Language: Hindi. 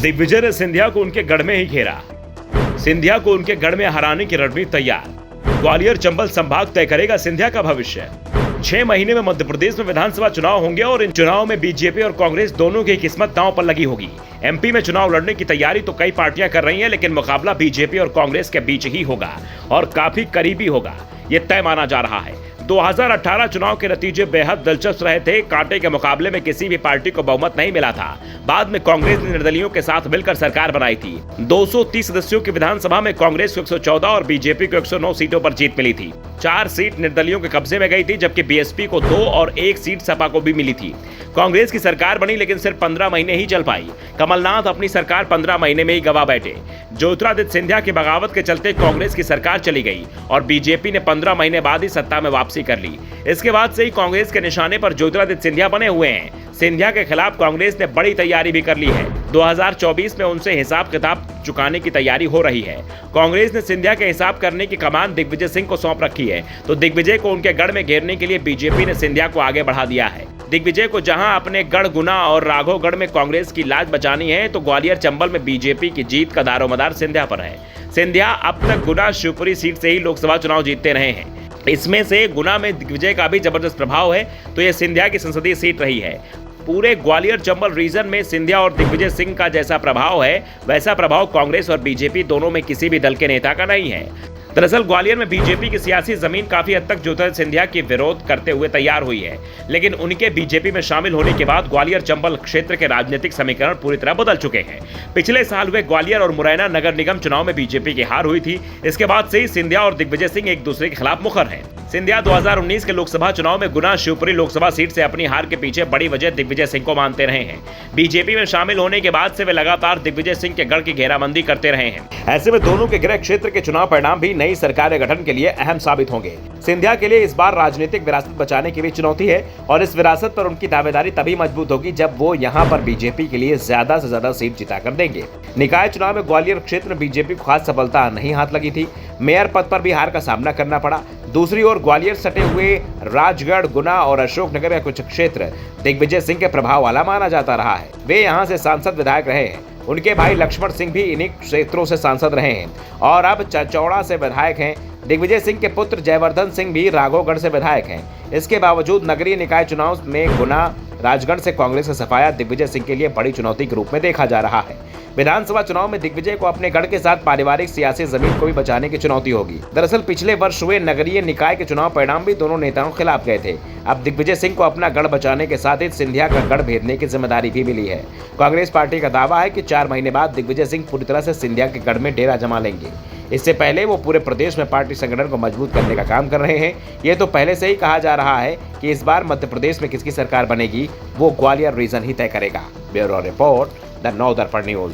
दिग्विजय ने सिंधिया को उनके गढ़ में ही घेरा। सिंधिया को उनके गढ़ में हराने की रणनीति तैयार। ग्वालियर चंबल संभाग तय करेगा सिंधिया का भविष्य। 6 महीने में मध्य प्रदेश में विधानसभा चुनाव होंगे और इन चुनाव में बीजेपी और कांग्रेस दोनों की किस्मत दांव पर लगी होगी। एमपी में चुनाव लड़ने की तैयारी तो कई पार्टियां कर रही हैं, लेकिन मुकाबला बीजेपी और कांग्रेस के बीच ही होगा और काफी करीबी होगा, ये तय माना जा रहा है। 2018 चुनाव के नतीजे बेहद दिलचस्प रहे थे। कांटे के मुकाबले में किसी भी पार्टी को बहुमत नहीं मिला था। बाद में कांग्रेस ने निर्दलियों के साथ मिलकर सरकार बनाई थी। 230 सदस्यों की विधानसभा में कांग्रेस को 114 और बीजेपी को 109 सीटों पर जीत मिली थी। 4 सीट निर्दलियों के कब्जे में गई थी, जबकि बीएसपी को 2 और 1 सीट सपा को भी मिली थी। कांग्रेस की सरकार बनी, लेकिन सिर्फ 15 महीने ही चल पाई। कमलनाथ अपनी सरकार 15 महीने में ही गवा बैठे। ज्योतिरादित्य सिंधिया की बगावत के चलते कांग्रेस की सरकार चली गई और बीजेपी ने 15 महीने बाद ही सत्ता में वापसी कर ली। इसके बाद से ही कांग्रेस के निशाने पर ज्योतिरादित्य सिंधिया बने हुए हैं। सिंधिया के खिलाफ कांग्रेस ने बड़ी तैयारी भी कर ली है। 2024 में उनसे हिसाब किताब चुकाने की तैयारी हो रही है। कांग्रेस ने सिंधिया के हिसाब करने की कमान दिग्विजय सिंह को सौंप रखी है, तो दिग्विजय को उनके गढ़ में घेरने के लिए बीजेपी ने सिंधिया को आगे बढ़ा दिया है। दिग्विजय को जहां अपने गढ़ गुना और राघवगढ़ में कांग्रेस की लाज बचानी है, तो ग्वालियर चंबल में बीजेपी की जीत का दारोमदार सिंधिया पर है। सिंधिया अब तक गुना शिवपुरी सीट से ही लोकसभा चुनाव जीतते रहे हैं। इसमें से गुना में दिग्विजय का भी जबरदस्त प्रभाव है, तो यह सिंधिया की संसदीय सीट रही है। पूरे ग्वालियर चंबल रीजन में सिंधिया और दिग्विजय सिंह का जैसा प्रभाव है, वैसा प्रभाव कांग्रेस और बीजेपी दोनों में किसी भी दल के नेता का नहीं है। दरअसल ग्वालियर में बीजेपी की सियासी जमीन काफी हद तक ज्योतिरादित्य सिंधिया की विरोध करते हुए तैयार हुई है, लेकिन उनके बीजेपी में शामिल होने के बाद ग्वालियर चंबल क्षेत्र के राजनीतिक समीकरण पूरी तरह बदल चुके हैं। पिछले साल हुए ग्वालियर और मुरैना नगर निगम चुनाव में बीजेपी की हार हुई थी। इसके बाद से ही सिंधिया और दिग्विजय सिंह एक दूसरे के खिलाफ मुखर हैं। सिंधिया 2019 के लोकसभा चुनाव में गुना शिवपुरी लोकसभा सीट से अपनी हार के पीछे बड़ी वजह दिग्विजय सिंह को मानते रहे हैं। बीजेपी में शामिल होने के बाद से वे लगातार दिग्विजय सिंह के गढ़ की घेराबंदी करते रहे हैं। ऐसे में दोनों के गृह क्षेत्र के चुनाव परिणाम भी नई सरकार गठन के लिए अहम साबित होंगे। सिंधिया के लिए इस बार राजनीतिक विरासत बचाने की भी चुनौती है और इस विरासत पर उनकी दावेदारी तभी मजबूत होगी जब वो यहाँ पर बीजेपी के लिए ज्यादा से ज्यादा सीट जिताकर देंगे। निकाय चुनाव में ग्वालियर क्षेत्र में बीजेपी को खास सफलता नहीं हाथ लगी थी। मेयर पद पर भी हार का सामना करना पड़ा। दूसरी ओर ग्वालियर सटे हुए राजगढ़, गुना और अशोकनगर का कुछ क्षेत्र दिग्विजय सिंह के प्रभाव वाला माना जाता रहा है। वे यहाँ से सांसद विधायक रहे हैं। उनके भाई लक्ष्मण सिंह भी इन्हीं क्षेत्रों से सांसद रहे हैं और अब चचौड़ा से विधायक हैं। दिग्विजय सिंह के पुत्र जयवर्धन सिंह भी राघवगढ़ से विधायक हैं। इसके बावजूद नगरीय निकाय चुनाव में गुना, राजगढ़ से कांग्रेस का सफाया दिग्विजय सिंह के लिए बड़ी चुनौती के रूप में देखा जा रहा है। विधानसभा चुनाव में दिग्विजय को अपने गढ़ के साथ पारिवारिक सियासी जमीन को भी बचाने की चुनौती होगी। दरअसल पिछले वर्ष हुए नगरीय निकाय के चुनाव परिणाम भी दोनों नेताओं के खिलाफ गए थे। अब दिग्विजय सिंह को अपना गढ़ बचाने के साथ ही सिंधिया का गढ़ भेदने की जिम्मेदारी भी मिली है। कांग्रेस पार्टी का दावा है कि 4 महीने बाद दिग्विजय सिंह पूरी तरह से सिंधिया के गढ़ में डेरा जमा लेंगे। इससे पहले वो पूरे प्रदेश में पार्टी संगठन को मजबूत करने का काम कर रहे हैं। ये तो पहले से ही कहा जा रहा है कि इस बार मध्य प्रदेश में किसकी सरकार बनेगी वो ग्वालियर रीजन ही तय करेगा। ब्यूरो रिपोर्ट, द नव दर्पण न्यूज।